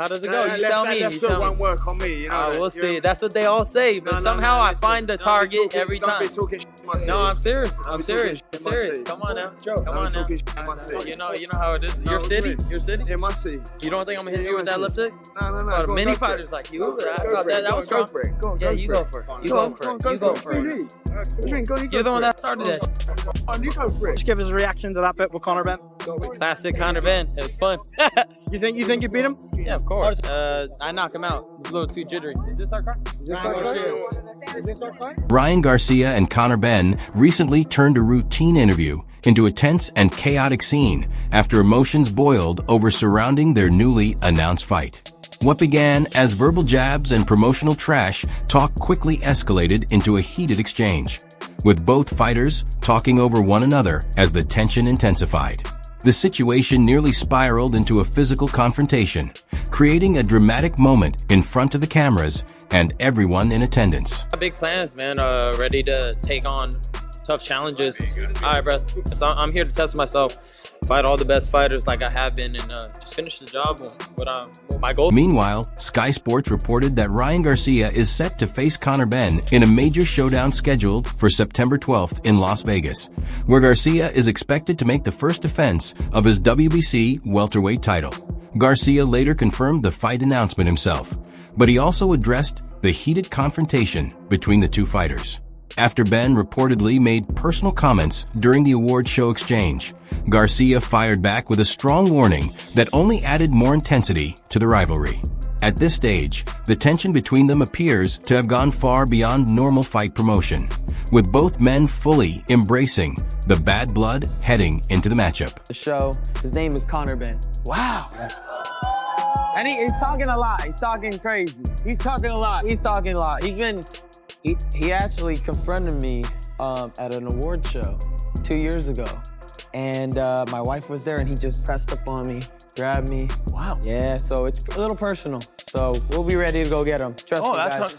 How does it go? You tell me. That left won't work on me. You know. We'll see. That's what they all say, but somehow I find the target every time. No, I'm serious. I'm serious. Come on now. Come on now. You know how it is. Your city. Yeah, my city. You don't think I'm gonna hit you with that left hook? No. Many fighters like you. I thought that was strong. Yeah, you go for it. You go for it. You're the one that started that. You go for it. Just give us a reaction to that bit with Conor Benn. Classic Conor Benn. It was fun. You think you beat him? Yeah, of course. I knock him out. It's a little too jittery. Is this our car? Ryan Garcia and Conor Benn recently turned a routine interview into a tense and chaotic scene after emotions boiled over surrounding their newly announced fight. What began as verbal jabs and promotional trash talk quickly escalated into a heated exchange, with both fighters talking over one another as the tension intensified. The situation nearly spiraled into a physical confrontation, creating a dramatic moment in front of the cameras and everyone in attendance. Big plans, man. Ready to take on tough challenges. All right, bro. So I'm here to test myself, fight all the best fighters like I have been, and just finish the job with my goal. Meanwhile, Sky Sports reported that Ryan Garcia is set to face Conor Benn in a major showdown scheduled for September 12th in Las Vegas, where Garcia is expected to make the first defense of his WBC welterweight title. Garcia later confirmed the fight announcement himself, but he also addressed the heated confrontation between the two fighters. After Benn reportedly made personal comments during the award show exchange, Garcia fired back with a strong warning that only added more intensity to the rivalry. At this stage, the tension between them appears to have gone far beyond normal fight promotion, with both men fully embracing the bad blood heading into the matchup. The show, his name is Conor Benn. Wow. Yes. And he's talking a lot. He's talking crazy. He's talking a lot. He actually confronted me at an award show 2 years ago. And my wife was there and he just pressed up on me, grabbed me. Wow. Yeah, so it's a little personal. So we'll be ready to go get him. Trust me, guys.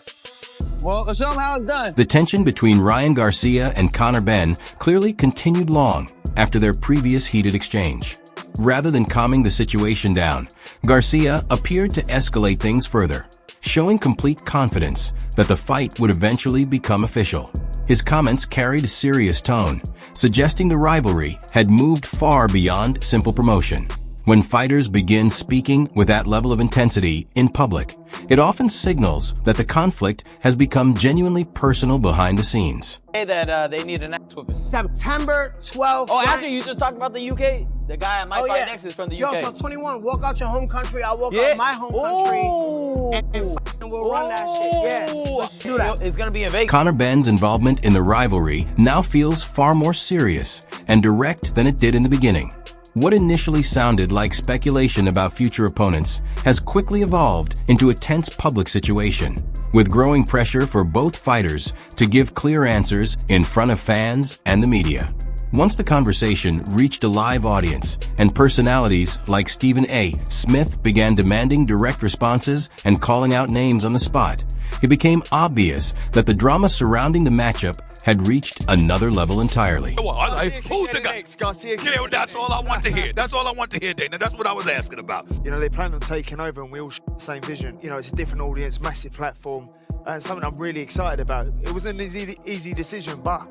Well, let's show him how it's done. The tension between Ryan Garcia and Conor Benn clearly continued long after their previous heated exchange. Rather than calming the situation down, Garcia appeared to escalate things further, showing complete confidence that the fight would eventually become official. His comments carried a serious tone, suggesting the rivalry had moved far beyond simple promotion. When fighters begin speaking with that level of intensity in public, it often signals that the conflict has become genuinely personal behind the scenes. That they need an axe whooping. September 12th. Oh, actually, you just talked about the UK. The guy I might fight next is from the UK. Yo, so 21, walk out your home country, I'll walk out my home country, and we'll run that shit. Yeah, let's do that. It's gonna be in Vegas. Conor Benn's involvement in the rivalry now feels far more serious and direct than it did in the beginning. What initially sounded like speculation about future opponents has quickly evolved into a tense public situation, with growing pressure for both fighters to give clear answers in front of fans and the media. Once the conversation reached a live audience and personalities like Stephen A. Smith began demanding direct responses and calling out names on the spot, it became obvious that the drama surrounding the matchup had reached another level entirely. Who's the guy? Garcia. Yeah, that's all I want to hear. That's all I want to hear, Dana. That's what I was asking about. You know, they plan on taking over and we all share the same vision. You know, it's a different audience, massive platform, and something I'm really excited about. It wasn't an easy decision, but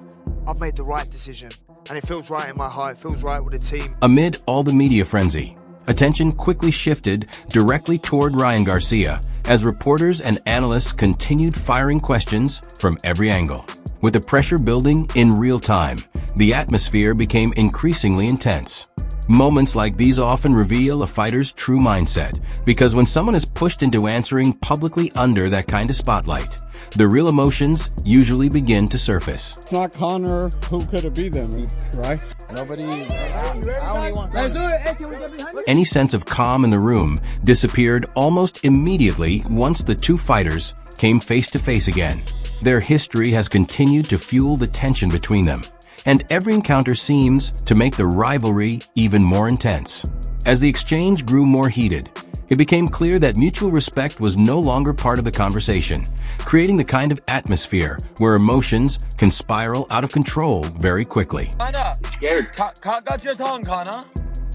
I've made the right decision. And it feels right in my heart, it feels right with the team. Amid all the media frenzy, attention quickly shifted directly toward Ryan Garcia as reporters and analysts continued firing questions from every angle. With the pressure building in real time, the atmosphere became increasingly intense. Moments like these often reveal a fighter's true mindset, because when someone is pushed into answering publicly under that kind of spotlight, the real emotions usually begin to surface. It's not Conor, who could it be then, right? Nobody. Let's do it. Hey, can we get behind you? Any sense of calm in the room disappeared almost immediately once the two fighters came face to face again. Their history has continued to fuel the tension between them, and every encounter seems to make the rivalry even more intense. As the exchange grew more heated, it became clear that mutual respect was no longer part of the conversation, creating the kind of atmosphere where emotions can spiral out of control very quickly. Conor, scared. Got your tongue, Conor.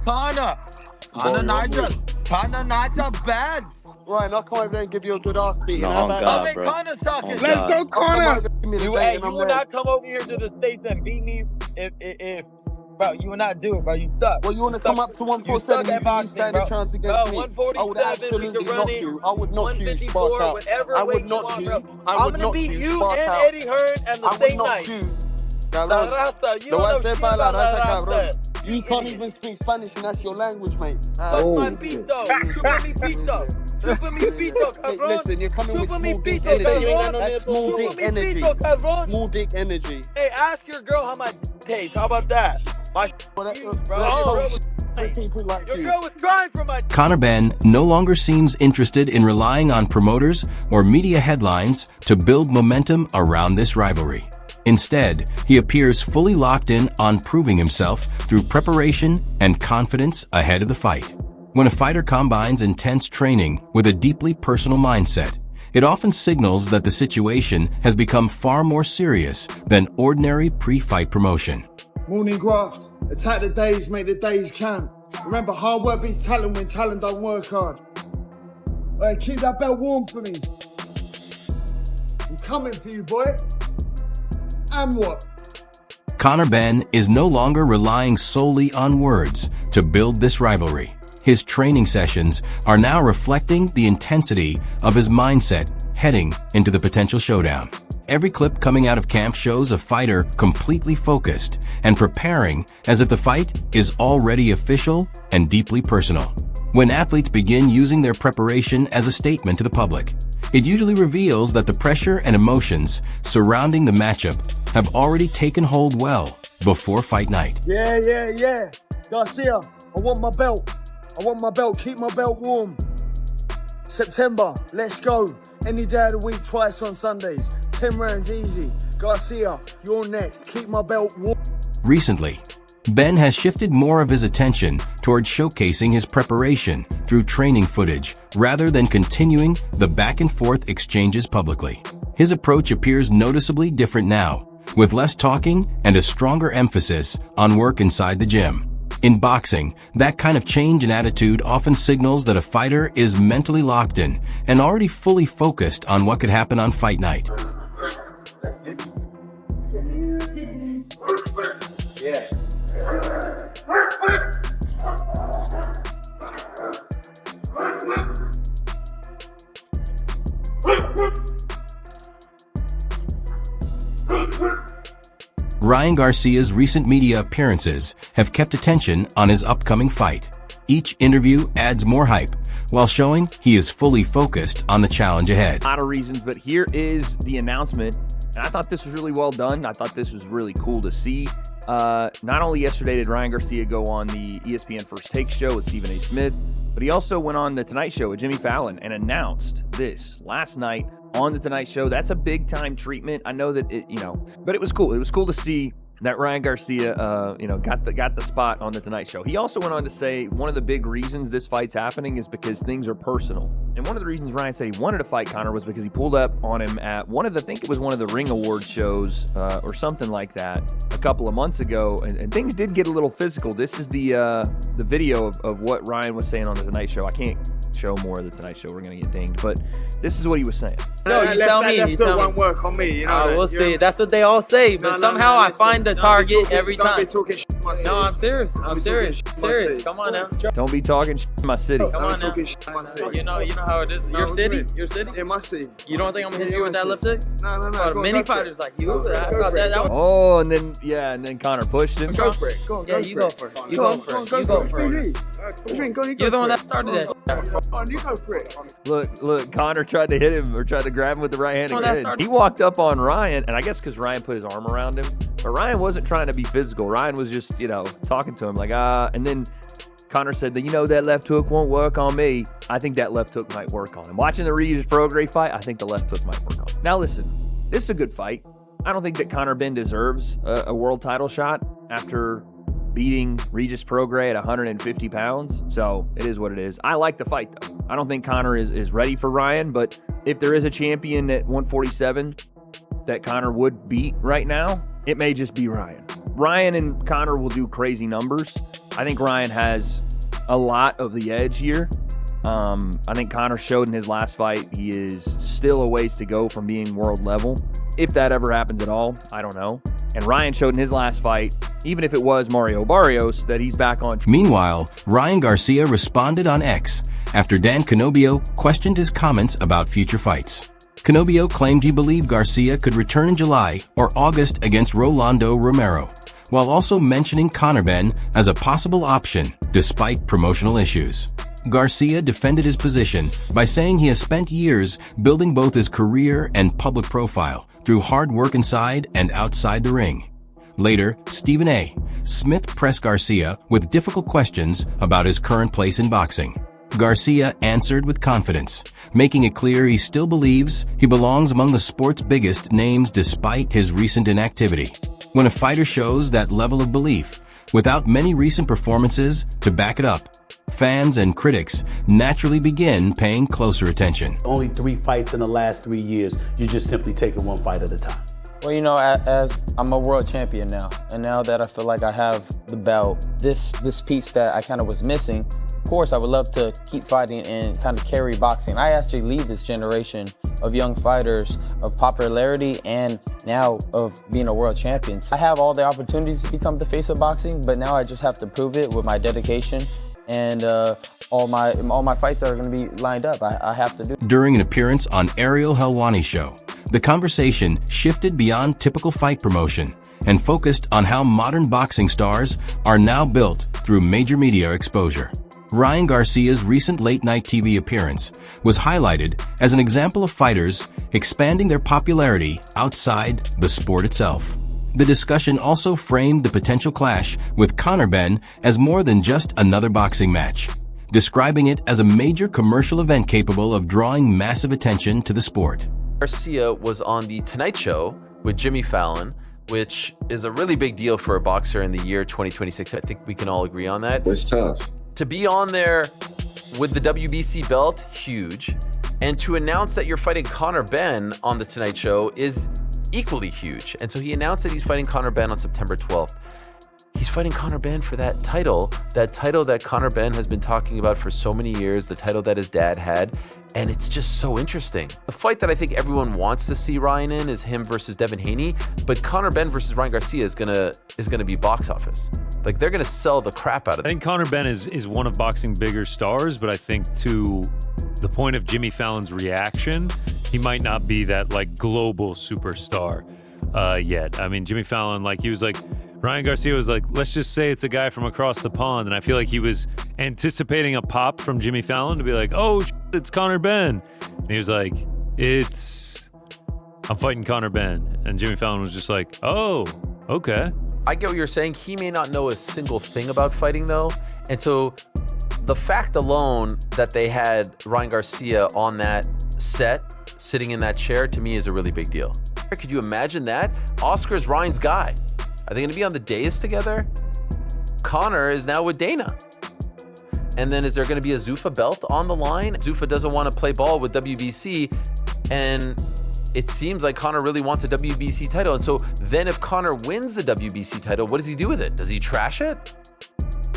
Conor, Nigel, bad. Ryan, I come over there and give you a good ass beating. No, How on about God, that? bro. Connor's talking. On Let's God. go, Connor. You will not come over here to the States and beat me if bro, you will not do it, bro. You suck. Well, you want to come up to 147? You think you stand a chance against me? I would absolutely knock you. I would knock you, spark out. I would knock you. I'm gonna beat you and Eddie Hearn and the same night. You can't even speak Spanish and that's your language, mate. Listen, you're coming with small dick energy. That's small dick energy. Small dick energy. Hey, ask your girl how my taste. How about that? Your girl was crying for my. Conor Benn no longer seems interested in relying on promoters or media headlines to build momentum around this rivalry. Instead, he appears fully locked in on proving himself through preparation and confidence ahead of the fight. When a fighter combines intense training with a deeply personal mindset, it often signals that the situation has become far more serious than ordinary pre-fight promotion. Morning graft. Attack the days, make the days count. Remember, hard work beats talent when talent don't work hard. Hey, keep that belt warm for me. I'm coming for you, boy. And what? Conor Benn is no longer relying solely on words to build this rivalry. His training sessions are now reflecting the intensity of his mindset heading into the potential showdown. Every clip coming out of camp shows a fighter completely focused and preparing as if the fight is already official and deeply personal. When athletes begin using their preparation as a statement to the public, it usually reveals that the pressure and emotions surrounding the matchup have already taken hold well before fight night. Yeah. Garcia, I want my belt. Keep my belt warm. September, let's go. Any day of the week, twice on Sundays. 10 rounds easy. Garcia, you're next. Keep my belt warm. Recently, Benn has shifted more of his attention towards showcasing his preparation through training footage rather than continuing the back-and-forth exchanges publicly. His approach appears noticeably different now, with less talking and a stronger emphasis on work inside the gym. In boxing, that kind of change in attitude often signals that a fighter is mentally locked in and already fully focused on what could happen on fight night. Ryan Garcia's recent media appearances have kept attention on his upcoming fight. Each interview adds more hype, while showing he is fully focused on the challenge ahead. A lot of reasons, but here is the announcement. And I thought this was really well done. I thought this was really cool to see. Not only yesterday did Ryan Garcia go on the ESPN First Take show with Stephen A. Smith, but he also went on the Tonight Show with Jimmy Fallon and announced this last night on the Tonight Show. That's a big time treatment. I know that but it was cool. It was cool to see that Ryan Garcia, got the spot on the Tonight Show. He also went on to say one of the big reasons this fight's happening is because things are personal. And one of the reasons Ryan said he wanted to fight Conor was because he pulled up on him at I think it was one of the Ring Awards shows or something like that a couple of months ago, and things did get a little physical. This is the video of what Ryan was saying on the Tonight Show. I can't show more of the Tonight Show. We're going to get dinged, but this is what he was saying. No, you tell me. You tell me. Won't work on me. You know, we'll see. That's what they all say, but somehow I find the target every time. Don't be talking shit. No, I'm serious. I'm serious. Serious. Come on now. Don't be talking shit in my city. Come on now. You know how it is. Your city. In my city. You don't think I'm gonna hit you with that lipstick? No. Many fighters like you. I thought that was. Oh, and then Conor pushed him. Go for it. Go on, you go for it. You go for it. You go for it. You're the one that started that. You go for it. Look, Conor tried to hit him or tried to grab him with the right hand again. He walked up on Ryan, and I guess because Ryan put his arm around him, but Ryan wasn't trying to be physical. Ryan was just, talking to him like, and then Conor said that, that left hook won't work on me. I think that left hook might work on him. Watching the Regis Prograis fight, I think the left hook might work on him. Now listen, this is a good fight. I don't think that Conor Benn deserves a world title shot after beating Regis Prograis at 150 pounds. So it is what it is. I like the fight, though. I don't think Conor is ready for Ryan, but if there is a champion at 147 that Conor would beat right now, it may just be Ryan. Ryan and Conor will do crazy numbers. I think Ryan has a lot of the edge here. I think Conor showed in his last fight he is still a ways to go from being world level. If that ever happens at all, I don't know. And Ryan showed in his last fight, even if it was Mario Barrios, that he's back on. Meanwhile, Ryan Garcia responded on X after Dan Canobio questioned his comments about future fights. Canobio claimed he believed Garcia could return in July or August against Rolando Romero, while also mentioning Conor Benn as a possible option despite promotional issues. Garcia defended his position by saying he has spent years building both his career and public profile through hard work inside and outside the ring. Later, Stephen A. Smith pressed Garcia with difficult questions about his current place in boxing. Garcia answered with confidence, making it clear he still believes he belongs among the sport's biggest names despite his recent inactivity. When a fighter shows that level of belief, without many recent performances to back it up, fans and critics naturally begin paying closer attention. Only 3 fights in the last 3 years. You're just simply taking one fight at a time. Well, you know, as I'm a world champion now, and now that I feel like I have the belt, this piece that I kind of was missing, of course, I would love to keep fighting and kind of carry boxing. I actually lead this generation of young fighters of popularity and now of being a world champion. I have all the opportunities to become the face of boxing, but now I just have to prove it with my dedication and all my fights that are going to be lined up. I have to do. During an appearance on Ariel Helwani's show, the conversation shifted beyond typical fight promotion and focused on how modern boxing stars are now built through major media exposure. Ryan Garcia's recent late-night TV appearance was highlighted as an example of fighters expanding their popularity outside the sport itself. The discussion also framed the potential clash with Conor Benn as more than just another boxing match, describing it as a major commercial event capable of drawing massive attention to the sport. Garcia was on The Tonight Show with Jimmy Fallon, which is a really big deal for a boxer in the year 2026. I think we can all agree on that. It's tough. To be on there with the WBC belt, huge. And to announce that you're fighting Conor Benn on The Tonight Show is equally huge. And so he announced that he's fighting Conor Benn on September 12th. He's fighting Conor Benn for that title that Conor Benn has been talking about for so many years, the title that his dad had, and it's just so interesting. The fight that I think everyone wants to see Ryan in is him versus Devin Haney, but Conor Benn versus Ryan Garcia is gonna be box office. Like, they're gonna sell the crap out of it. I think Conor Benn is one of boxing's bigger stars, but I think to the point of Jimmy Fallon's reaction, he might not be that like global superstar yet. I mean, Jimmy Fallon, like, he was like, Ryan Garcia was like, let's just say it's a guy from across the pond. And I feel like he was anticipating a pop from Jimmy Fallon to be like, oh, it's Conor Benn. And he was like, I'm fighting Conor Benn. And Jimmy Fallon was just like, oh, okay. I get what you're saying. He may not know a single thing about fighting, though. And so the fact alone that they had Ryan Garcia on that set, sitting in that chair, to me is a really big deal. Could you imagine that? Oscar's Ryan's guy. Are they going to be on the dais together? Conor is now with Dana. And then is there going to be a Zuffa belt on the line? Zuffa doesn't want to play ball with WBC, and it seems like Conor really wants a WBC title. And so then if Conor wins the WBC title, what does he do with it? Does he trash it?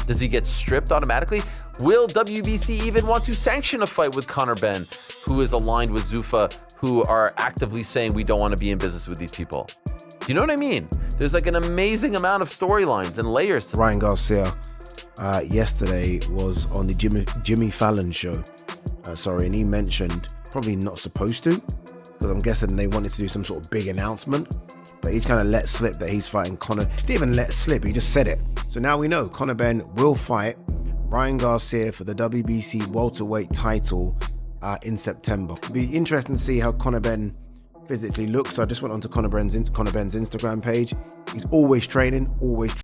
Does he get stripped automatically? Will WBC even want to sanction a fight with Conor Benn, who is aligned with Zuffa, who are actively saying we don't want to be in business with these people? You know what I mean? There's like an amazing amount of storylines and layers to Ryan Garcia yesterday was on the Jimmy Fallon show. And he mentioned, probably not supposed to, because I'm guessing they wanted to do some sort of big announcement, but he's kind of let slip that he's fighting Conor. He didn't even let slip, he just said it. So now we know Conor Benn will fight Ryan Garcia for the WBC welterweight title in September. It'll be interesting to see how Conor Benn physically looks. I just went onto Conor Benn's Instagram page. He's always training, always